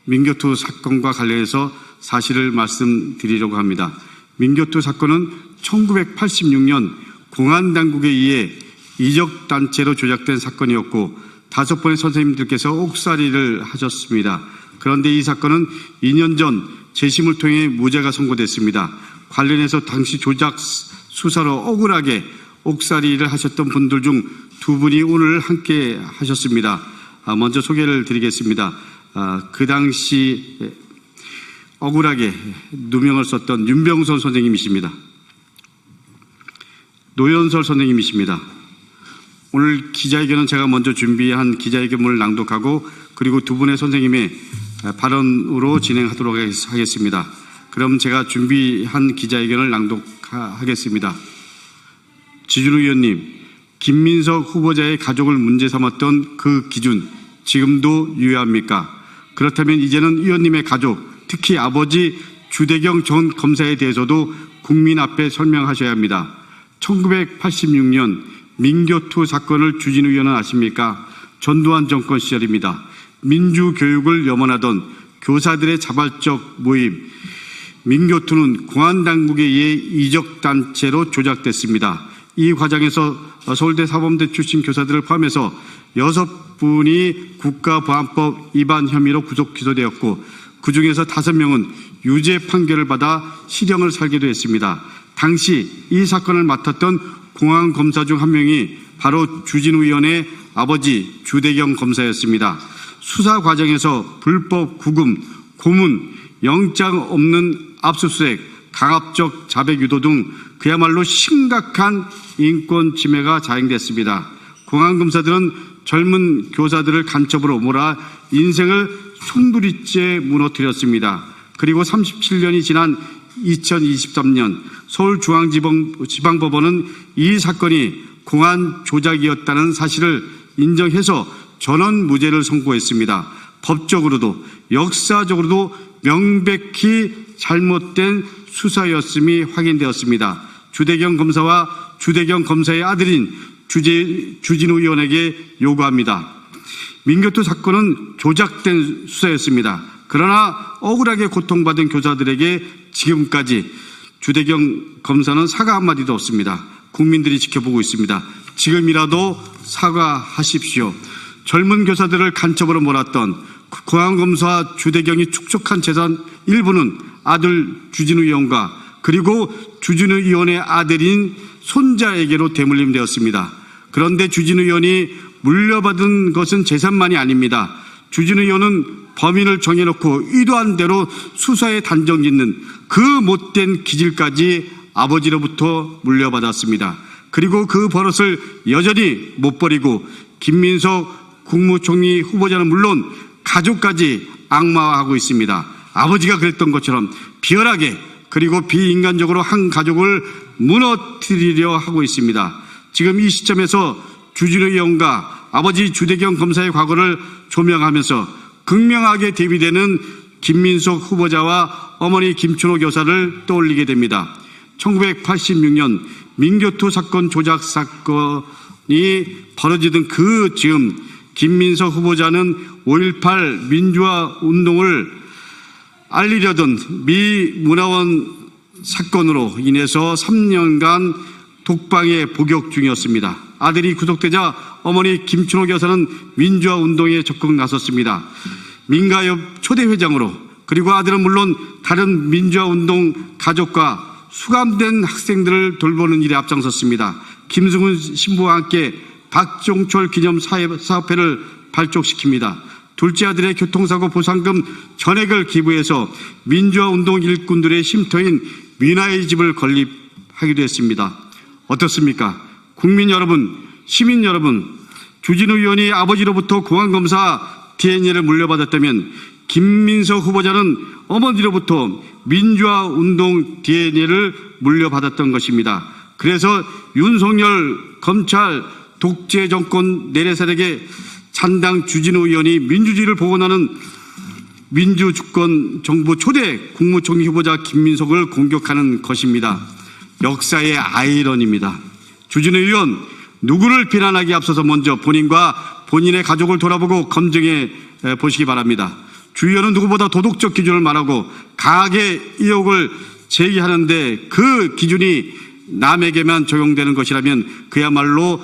민교투 사건과 관련해서 사실을 말씀드리려고 합니다. 민교투 사건은 1986년 공안당국에 의해 이적단체로 조작된 사건이었고 5번의 선생님들께서 옥살이를 하셨습니다. 그런데 이 사건은 2년 전 재심을 통해 무죄가 선고됐습니다. 관련해서 당시 조작 수사로 억울하게 옥살이를 하셨던 분들 중 2분이 오늘 함께 하셨습니다. 먼저 소개를 드리겠습니다. 그 당시 억울하게 누명을 썼던 윤병선 선생님이십니다. 노현설 선생님이십니다. 오늘 기자회견은 제가 먼저 준비한 기자회견문을 낭독하고 그리고 2분의 선생님의 발언으로 진행하도록 하겠습니다. 그럼 제가 준비한 기자회견을 낭독하겠습니다. 지준우 의원님, 김민석 후보자의 가족을 문제 삼았던 그 기준 지금도 유효합니까? 그렇다면 이제는 의원님의 가족, 특히 아버지 주대경 전 검사에 대해서도 국민 앞에 설명하셔야 합니다. 1986년 민교투 사건을 주진우 의원은 아십니까? 전두환 정권 시절입니다. 민주교육을 염원하던 교사들의 자발적 모임 민교투는 공안당국에 의해 이적단체로 조작됐습니다. 이 과정에서 서울대 사범대 출신 교사들을 포함해서 6분이 국가보안법 위반 혐의로 구속 기소되었고 그중에서 5명은 유죄 판결을 받아 실형을 살기도 했습니다. 당시 이 사건을 맡았던 공안검사 중 한 명이 바로 주진우 의원의 아버지 주대경 검사였습니다. 수사 과정에서 불법 구금, 고문, 영장 없는 압수수색, 강압적 자백 유도 등 그야말로 심각한 인권 침해가 자행됐습니다. 공안검사들은 젊은 교사들을 간첩으로 몰아 인생을 송두리째 무너뜨렸습니다. 그리고 37년이 지난 2023년 서울중앙지방법원은 이 사건이 공안 조작이었다는 사실을 인정해서 전원 무죄를 선고했습니다. 법적으로도 역사적으로도 명백히 잘못된 수사였음이 확인되었습니다. 주대경 검사와 주대경 검사의 아들인 주진우 의원에게 요구합니다. 민교투 사건은 조작된 수사였습니다. 그러나 억울하게 고통받은 교사들에게 지금까지 주대경 검사는 사과 한마디도 없습니다. 국민들이 지켜보고 있습니다. 지금이라도 사과하십시오. 젊은 교사들을 간첩으로 몰았던 공안검사 주대경이 축적한 재산 일부는 아들 주진우 의원과 그리고 주진우 의원의 아들인 손자에게로 대물림되었습니다. 그런데 주진우 의원이 물려받은 것은 재산만이 아닙니다. 주진우 의원은 범인을 정해놓고 의도한 대로 수사에 단정 짓는 그 못된 기질까지 아버지로부터 물려받았습니다. 그리고 그 버릇을 여전히 못 버리고 김민석 국무총리 후보자는 물론 가족까지 악마화하고 있습니다. 아버지가 그랬던 것처럼 비열하게 그리고 비인간적으로 한 가족을 무너뜨리려 하고 있습니다. 지금 이 시점에서 주진우 의원과 아버지 주대경 검사의 과거를 조명하면서 극명하게 대비되는 김민석 후보자와 어머니 김춘호 교사를 떠올리게 됩니다. 1986년 민교투 사건 조작 사건이 벌어지던 그 즈음 김민석 후보자는 5.18 민주화 운동을 알리려던 미 문화원 사건으로 인해서 3년간 독방에 복역 중이었습니다. 아들이 구속되자 어머니 김춘호 교사는 민주화 운동에 적극 나섰습니다. 민가협 초대 회장으로 그리고 아들은 물론 다른 민주화 운동 가족과 수감된 학생들을 돌보는 일에 앞장섰습니다. 김승훈 신부와 함께 박종철 기념 사업회를 발족시킵니다. 둘째 아들의 교통사고 보상금 전액을 기부해서 민주화 운동 일꾼들의 쉼터인 민화의 집을 건립하기도 했습니다. 어떻습니까? 국민 여러분, 시민 여러분, 주진우 의원이 아버지로부터 공안검사 DNA를 물려받았다면 김민석 후보자는 어머니로부터 민주화 운동 DNA를 물려받았던 것입니다. 그래서 윤석열 검찰 독재 정권 내래세력의 잔당 주진우 의원이 민주주의를 복원하는 민주주권 정부 초대 국무총리 후보자 김민석을 공격하는 것입니다. 역사의 아이러니입니다. 주진우 의원, 누구를 비난하기 앞서서 먼저 본인과 본인의 가족을 돌아보고 검증해 보시기 바랍니다. 주 의원은 누구보다 도덕적 기준을 말하고 강하게 의혹을 제기하는데 그 기준이 남에게만 적용되는 것이라면 그야말로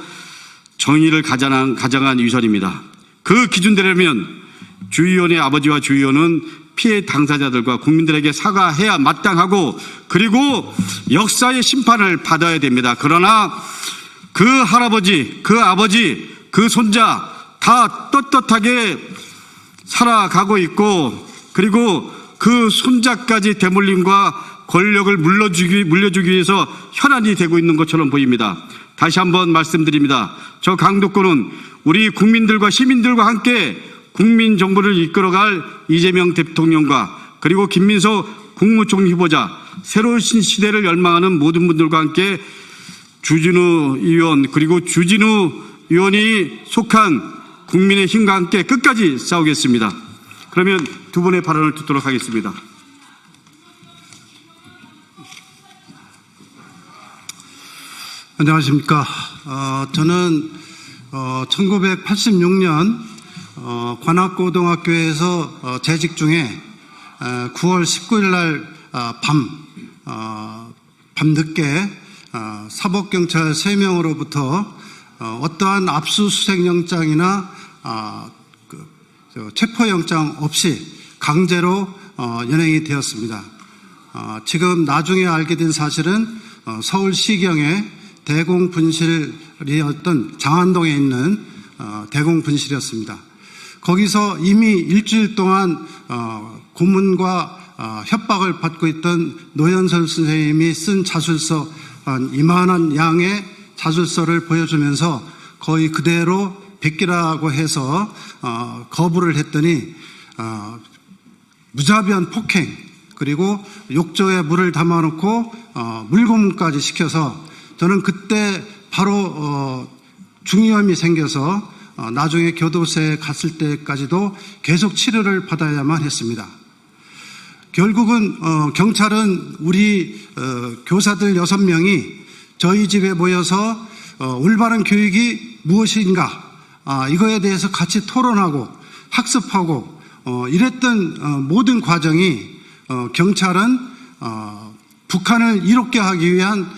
정의를 가장한 위선입니다. 그 기준대로면 주 의원의 아버지와 주 의원은 피해 당사자들과 국민들에게 사과해야 마땅하고 그리고 역사의 심판을 받아야 됩니다. 그러나 그 할아버지, 그 아버지, 그 손자 다 떳떳하게 살아가고 있고 그리고 그 손자까지 대물림과 권력을 물려주기 위해서 혈안이 되고 있는 것처럼 보입니다. 다시 한번 말씀드립니다. 저 강도권은 우리 국민들과 시민들과 함께 국민정부를 이끌어갈 이재명 대통령과 그리고 김민석 국무총리 후보자 새로운 시대를 열망하는 모든 분들과 함께 주진우 의원 그리고 주진우 의원이 속한 국민의힘과 함께 끝까지 싸우겠습니다. 그러면 두 분의 발언을 듣도록 하겠습니다. 안녕하십니까. 저는 1986년 관악고등학교에서 재직 중에 9월 19일 날 밤늦게 사법경찰 3명으로부터 어떠한 압수수색영장이나 체포영장 없이 강제로 연행이 되었습니다. 지금 나중에 알게 된 사실은 서울시경의 대공분실이었던 장안동에 있는 대공분실이었습니다. 거기서 이미 일주일 동안 고문과 협박을 받고 있던 노현설 선생님이 쓴 자술서 한 이만한 양의 자술서를 보여주면서 거의 그대로 베끼라고 해서 거부를 했더니 무자비한 폭행 그리고 욕조에 물을 담아놓고 물고문까지 시켜서 저는 그때 바로 중이염이 생겨서 나중에 교도소에 갔을 때까지도 계속 치료를 받아야만 했습니다. 결국은 경찰은 우리 교사들 6명이 저희 집에 모여서 올바른 교육이 무엇인가 이거에 대해서 같이 토론하고 학습하고 이랬던 모든 과정이 경찰은 북한을 이롭게 하기 위한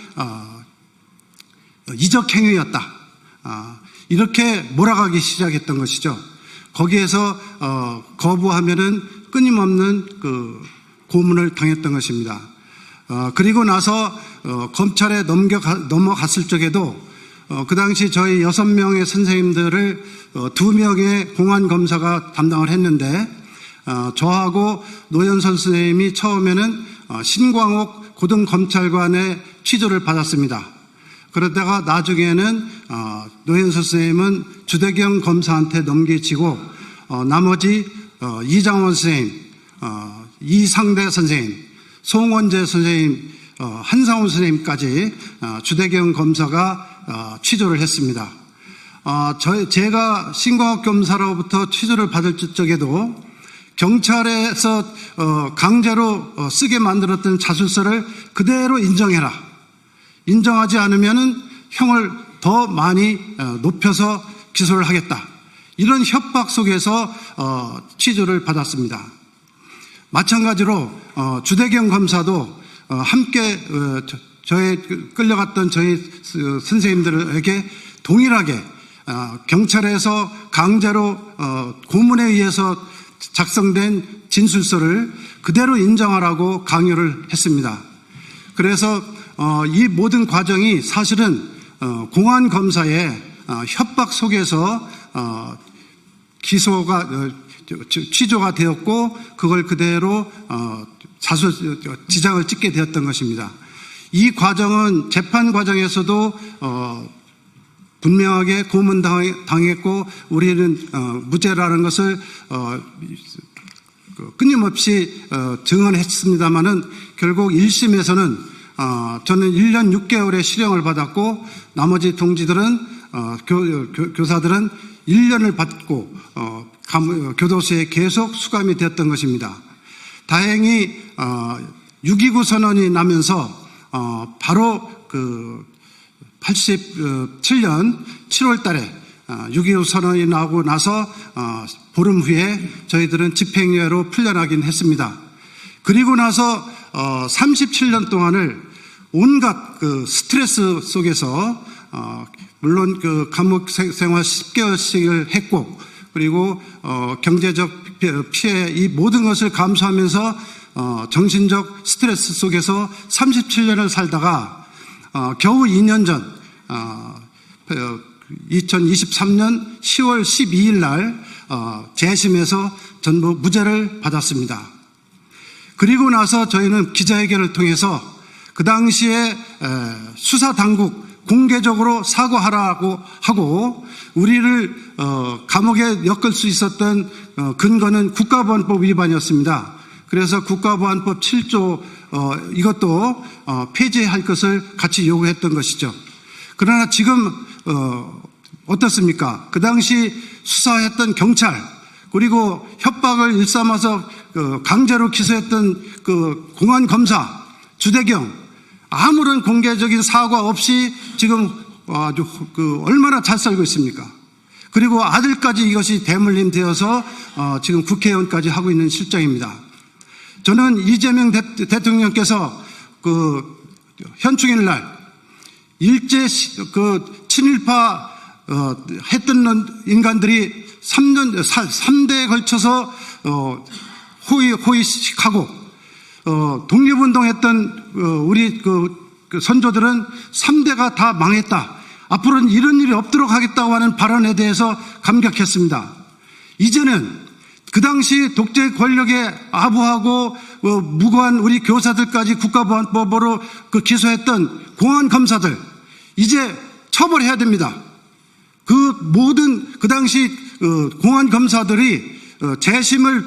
이적 행위였다. 이렇게 몰아가기 시작했던 것이죠. 거기에서 거부하면은 끊임없는 그 고문을 당했던 것입니다. 그리고 나서 검찰에 넘어갔을 적에도 그 당시 저희 6명의 선생님들을 2명의 공안검사가 담당을 했는데 저하고 노현선 선생님이 처음에는 신광옥 고등검찰관의 취조를 받았습니다. 그러다가 나중에는 노현선 선생님은 주대경 검사한테 넘겨지고 나머지 이장원 선생님, 이상대 선생님, 송원재 선생님, 한상훈 선생님까지 주대경 검사가 취조를 했습니다. 제가 신광옥 검사로부터 취조를 받을 적에도 경찰에서 강제로 쓰게 만들었던 자술서를 그대로 인정해라. 인정하지 않으면은 형을 더 많이 높여서 기소를 하겠다. 이런 협박 속에서 취조를 받았습니다. 마찬가지로 주대경 검사도 함께 저의 끌려갔던 저희 선생님들에게 동일하게 경찰에서 강제로 고문에 의해서 작성된 진술서를 그대로 인정하라고 강요를 했습니다. 그래서 이 모든 과정이 사실은 공안검사의 협박 속에서 취조가 되었고 그걸 그대로 지장을 찍게 되었던 것입니다. 이 과정은 재판 과정에서도 분명하게 고문당했고 우리는 무죄라는 것을 끊임없이 증언했습니다마는 결국 1심에서는 저는 1년 6개월의 실형을 받았고 나머지 동지들은 교사들은 1년을 받고 교도소에 계속 수감이 되었던 것입니다. 다행히 6.29 선언이 나면서 바로 그 87년 7월 달에 6.25 선언이 나오고 나서 보름 후에 저희들은 집행유예로 풀려나긴 했습니다. 그리고 나서 37년 동안을 온갖 그 스트레스 속에서 물론 그 감옥 생활 10개월씩을 했고, 그리고 경제적 피해 이 모든 것을 감수하면서 정신적 스트레스 속에서 37년을 살다가 겨우 2년 전 2023년 10월 12일 날 재심에서 전부 무죄를 받았습니다. 그리고 나서 저희는 기자회견을 통해서 그 당시에 수사당국 공개적으로 사과하라고 하고, 우리를 감옥에 엮을 수 있었던 근거는 국가보안법 위반이었습니다. 그래서 국가보안법 7조 이것도 폐지할 것을 같이 요구했던 것이죠. 그러나 지금 어떻습니까? 그 당시 수사했던 경찰, 그리고 협박을 일삼아서 강제로 기소했던 그 공안검사 주대경, 아무런 공개적인 사과 없이 지금 아주 얼마나 잘 살고 있습니까? 그리고 아들까지 이것이 대물림 되어서 지금 국회의원까지 하고 있는 실정입니다. 저는 이재명 대통령께서 그 현충일 날 일제 그 친일파 했던 인간들이 3대에 걸쳐서 호의식하고 독립운동했던 우리 그 선조들은 3대가 다 망했다, 앞으로는 이런 일이 없도록 하겠다고 하는 발언에 대해서 감격했습니다. 이제는 그 당시 독재 권력에 아부하고 무고한 우리 교사들까지 국가보안법으로 그 기소했던 공안검사들 이제 처벌해야 됩니다. 그 모든 그 당시 공안검사들이 재심을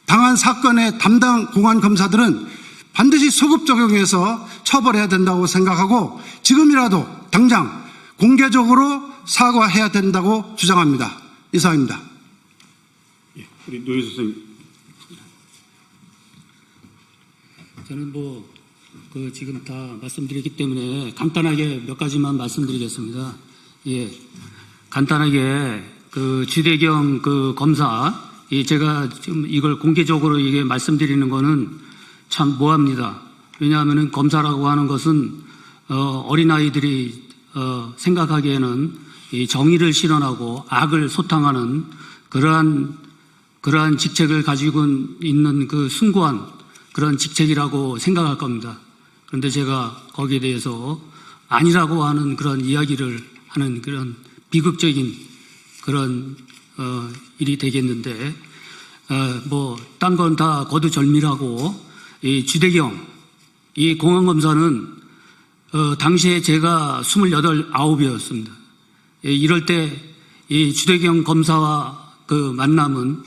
당한 사건의 담당 공안검사들은 반드시 소급 적용해서 처벌해야 된다고 생각하고, 지금이라도 당장 공개적으로 사과해야 된다고 주장합니다. 이상입니다. 우리 노영석 선생님. 저는 지금 다 말씀드렸기 때문에 간단하게 몇 가지만 말씀드리겠습니다. 예. 간단하게 주대경 검사, 제가 지금 이걸 공개적으로 이게 말씀드리는 거는 참 모호합니다. 왜냐하면 검사라고 하는 것은 어린아이들이 생각하기에는 이 정의를 실현하고 악을 소탕하는 그러한 직책을 가지고 있는 그 숭고한 그런 직책이라고 생각할 겁니다. 그런데 제가 거기에 대해서 아니라고 하는 그런 이야기를 하는 그런 비극적인 그런 일이 되겠는데, 딴 건 다 거두절미하고, 이 주대경, 이 공안검사는 당시에 제가 28, 9이었습니다. 이럴 때 이 주대경 검사와 그 만남은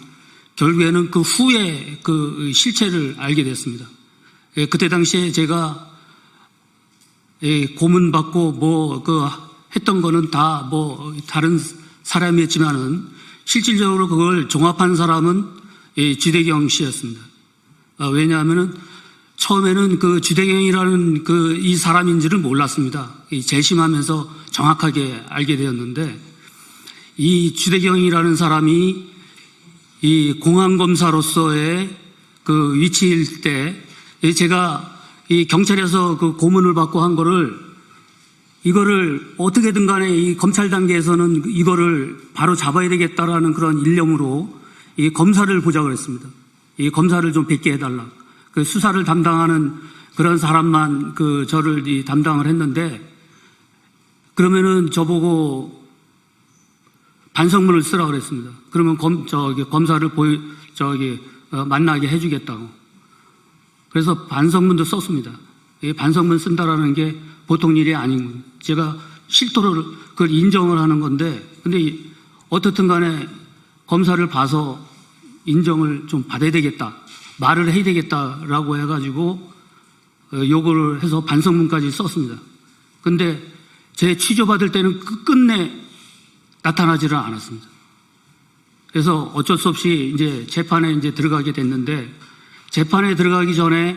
결국에는 그 후에 그 실체를 알게 됐습니다. 그때 당시에 제가 고문받고 했던 거는 다 다른 사람이었지만은 실질적으로 그걸 종합한 사람은 주대경 씨였습니다. 왜냐하면은 처음에는 그 주대경이라는 이 사람인지를 몰랐습니다. 재심하면서 정확하게 알게 되었는데, 이 주대경이라는 사람이 이 공안검사로서의 그 위치일 때, 제가 이 경찰에서 그 고문을 받고 한 이거를 어떻게든 간에 이 검찰 단계에서는 이거를 바로 잡아야 되겠다라는 그런 일념으로 이 검사를 보자고 했습니다. 이 검사를 좀 뵙게 해달라. 그 수사를 담당하는 그런 사람만 저를 담당을 했는데, 그러면은 저보고 반성문을 쓰라고 그랬습니다. 그러면 검사를 만나게 해주겠다고. 그래서 반성문도 썼습니다. 이 반성문 쓴다라는 게 보통 일이 아닌, 제가 실토를 그걸 인정을 하는 건데, 근데 어떻든 간에 검사를 봐서 인정을 좀 받아야 되겠다, 말을 해야 되겠다라고 해가지고 요구를 해서 반성문까지 썼습니다. 근데 제 취조받을 때는 끝내 나타나지를 않았습니다. 그래서 어쩔 수 없이 이제 재판에 이제 들어가게 됐는데, 재판에 들어가기 전에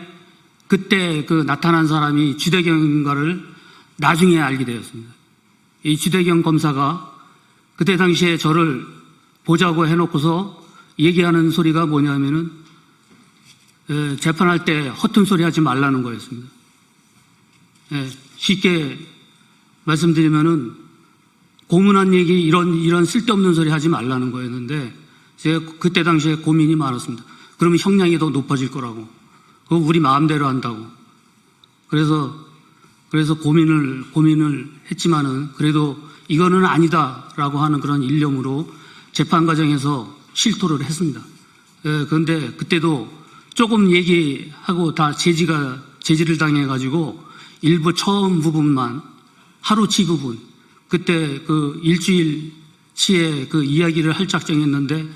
그때 그 나타난 사람이 주대경인가를 나중에 알게 되었습니다. 이 주대경 검사가 그때 당시에 저를 보자고 해놓고서 얘기하는 소리가 뭐냐면은 재판할 때 허튼 소리 하지 말라는 거였습니다. 쉽게 말씀드리면은 고문한 얘기 이런 쓸데없는 소리 하지 말라는 거였는데, 제가 그때 당시에 고민이 많았습니다. 그러면 형량이 더 높아질 거라고. 그거 우리 마음대로 한다고. 그래서 고민을 했지만은 그래도 이거는 아니다라고 하는 그런 일념으로 재판 과정에서 실토를 했습니다. 그런데 그때도 조금 얘기하고 다 제지를 당해가지고 일부 처음 부분만 하루치 부분, 그때 그 일주일치의 그 이야기를 할 작정했는데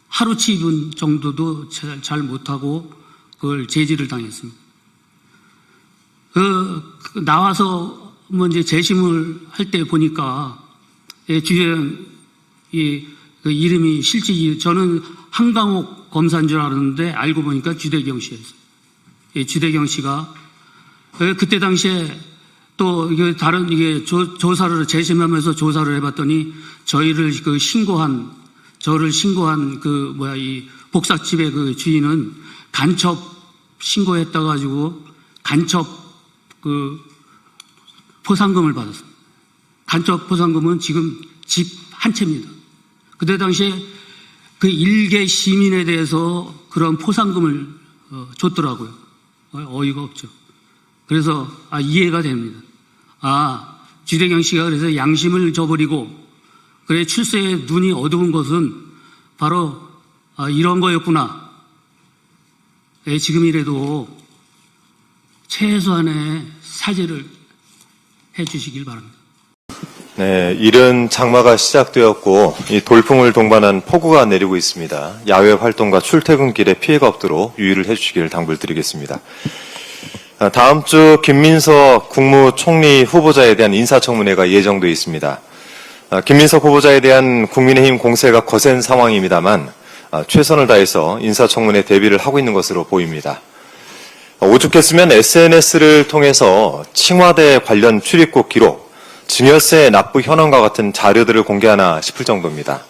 하루치 부분 정도도 잘 못하고 그걸 제지를 당했습니다. 나와서 뭐 이제 재심을 할 때 보니까 주재경 그 이름이 실제 저는 한강옥 검사인 줄 알았는데 알고 보니까 주대경 씨였어요. 주대경 씨가 그때 당시에 또 이게 다른 이게 조사를 재심하면서 조사를 해봤더니 저를 신고한 이 복사집의 그 주인은 간첩 신고했다 가지고 간첩 그 포상금을 받았습니다. 간첩 포상금은 지금 집 한 채입니다. 그때 당시에 그 일개 시민에 대해서 그런 포상금을 줬더라고요. 어이가 없죠. 그래서 이해가 됩니다. 주대경 씨가 그래서 양심을 저버리고 그래 출세에 눈이 어두운 것은 바로 이런 거였구나. 지금이라도 최소한의 사죄를 해 주시길 바랍니다. 네, 이른 장마가 시작되었고 이 돌풍을 동반한 폭우가 내리고 있습니다. 야외 활동과 출퇴근길에 피해가 없도록 유의를 해주시기를 당부드리겠습니다. 다음 주 김민석 국무총리 후보자에 대한 인사청문회가 예정되어 있습니다. 김민석 후보자에 대한 국민의힘 공세가 거센 상황입니다만 최선을 다해서 인사청문회 대비를 하고 있는 것으로 보입니다. 오죽했으면 SNS를 통해서 칭화대 관련 출입국 기록, 증여세 납부 현황과 같은 자료들을 공개하나 싶을 정도입니다.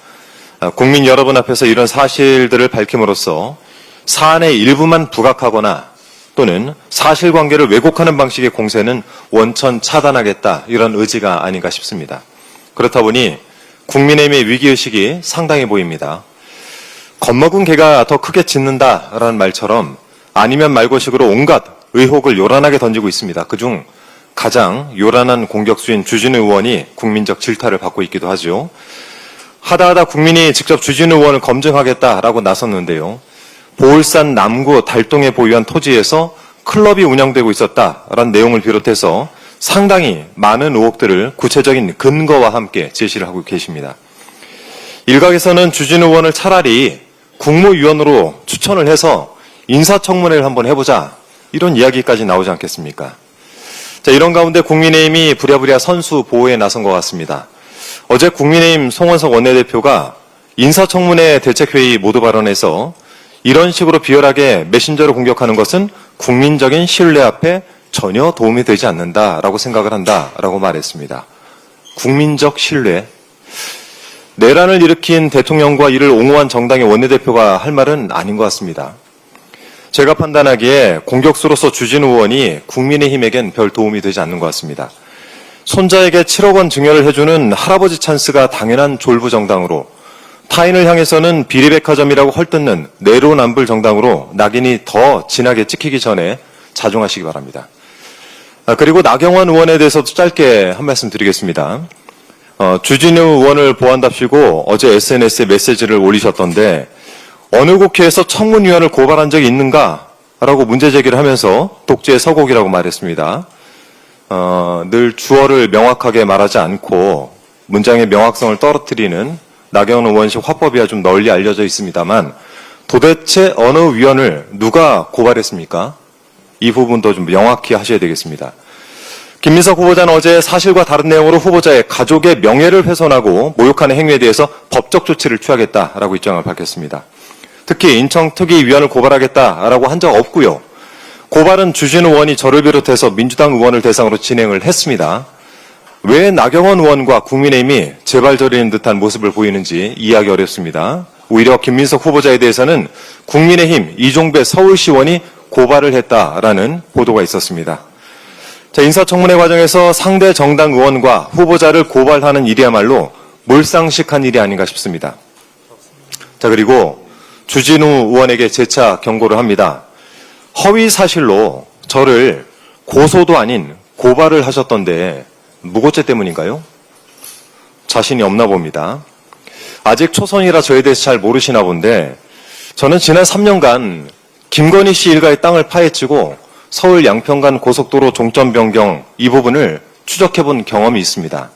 국민 여러분 앞에서 이런 사실들을 밝힘으로써 사안의 일부만 부각하거나 또는 사실관계를 왜곡하는 방식의 공세는 원천 차단하겠다, 이런 의지가 아닌가 싶습니다. 그렇다 보니 국민의힘의 위기의식이 상당히 보입니다. 겁먹은 개가 더 크게 짖는다라는 말처럼 아니면 말고식으로 온갖 의혹을 요란하게 던지고 있습니다. 그중 가장 요란한 공격수인 주진우 의원이 국민적 질타를 받고 있기도 하죠. 하다하다 국민이 직접 주진우 의원을 검증하겠다라고 나섰는데요. 보울산 남구 달동에 보유한 토지에서 클럽이 운영되고 있었다라는 내용을 비롯해서 상당히 많은 의혹들을 구체적인 근거와 함께 제시를 하고 계십니다. 일각에서는 주진우 의원을 차라리 국무위원으로 추천을 해서 인사청문회를 한번 해보자, 이런 이야기까지 나오지 않겠습니까? 자, 이런 가운데 국민의힘이 부랴부랴 선수 보호에 나선 것 같습니다. 어제 국민의힘 송원석 원내대표가 인사청문회 대책회의 모두 발언에서 이런 식으로 비열하게 메신저를 공격하는 것은 국민적인 신뢰 앞에 전혀 도움이 되지 않는다라고 생각을 한다라고 말했습니다. 국민적 신뢰. 내란을 일으킨 대통령과 이를 옹호한 정당의 원내대표가 할 말은 아닌 것 같습니다. 제가 판단하기에 공격수로서 주진우 의원이 국민의힘에겐 별 도움이 되지 않는 것 같습니다. 손자에게 7억 원 증여를 해주는 할아버지 찬스가 당연한 졸부 정당으로, 타인을 향해서는 비리백화점이라고 헐뜯는 내로남불 정당으로 낙인이 더 진하게 찍히기 전에 자중하시기 바랍니다. 그리고 나경원 의원에 대해서도 짧게 한 말씀 드리겠습니다. 주진우 의원을 보한답시고 어제 SNS에 메시지를 올리셨던데, 어느 국회에서 청문위원을 고발한 적이 있는가라고 문제제기를 하면서 독재의 서곡이라고 말했습니다. 늘 주어를 명확하게 말하지 않고 문장의 명확성을 떨어뜨리는 나경원 의원식 화법이야 좀 널리 알려져 있습니다만, 도대체 어느 위원을 누가 고발했습니까? 이 부분도 좀 명확히 하셔야 되겠습니다. 김민석 후보자는 어제 사실과 다른 내용으로 후보자의 가족의 명예를 훼손하고 모욕하는 행위에 대해서 법적 조치를 취하겠다라고 입장을 밝혔습니다. 특히 인청특위위원을 고발하겠다라고 한 적 없고요. 고발은 주진우 의원이 저를 비롯해서 민주당 의원을 대상으로 진행을 했습니다. 왜 나경원 의원과 국민의힘이 재발저리는 듯한 모습을 보이는지 이해하기 어렵습니다. 오히려 김민석 후보자에 대해서는 국민의힘 이종배 서울시의원이 고발을 했다라는 보도가 있었습니다. 자, 인사청문회 과정에서 상대 정당 의원과 후보자를 고발하는 일이야말로 몰상식한 일이 아닌가 싶습니다. 자, 그리고 주진우 의원에게 재차 경고를 합니다. 허위 사실로 저를 고소도 아닌 고발을 하셨던데 무고죄 때문인가요? 자신이 없나 봅니다. 아직 초선이라 저에 대해서 잘 모르시나 본데 저는 지난 3년간 김건희 씨 일가의 땅을 파헤치고 서울 양평간 고속도로 종점 변경 이 부분을 추적해본 경험이 있습니다.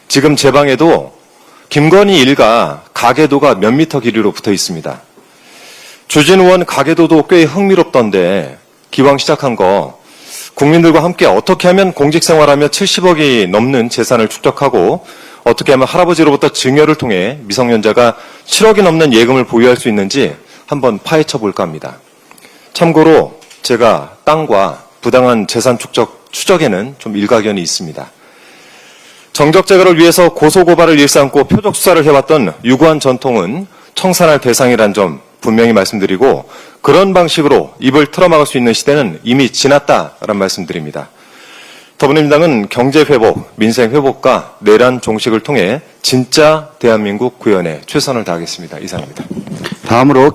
지금 제 방에도 김건희 일가 가계도가 몇 미터 길이로 붙어 있습니다. 주진우 의원 가계도도 꽤 흥미롭던데 기왕 시작한 거 국민들과 함께 어떻게 하면 공직생활하며 70억이 넘는 재산을 축적하고 어떻게 하면 할아버지로부터 증여를 통해 미성년자가 7억이 넘는 예금을 보유할 수 있는지 한번 파헤쳐 볼까 합니다. 참고로 제가 땅과 부당한 재산 추적에는 좀 일가견이 있습니다. 정적 제거를 위해서 고소고발을 일삼고 표적 수사를 해왔던 유구한 전통은 청산할 대상이란 점 분명히 말씀드리고 그런 방식으로 입을 틀어막을 수 있는 시대는 이미 지났다라는 말씀드립니다. 더불어민주당은 경제회복, 민생회복과 내란 종식을 통해 진짜 대한민국 구현에 최선을 다하겠습니다. 이상입니다. 다음으로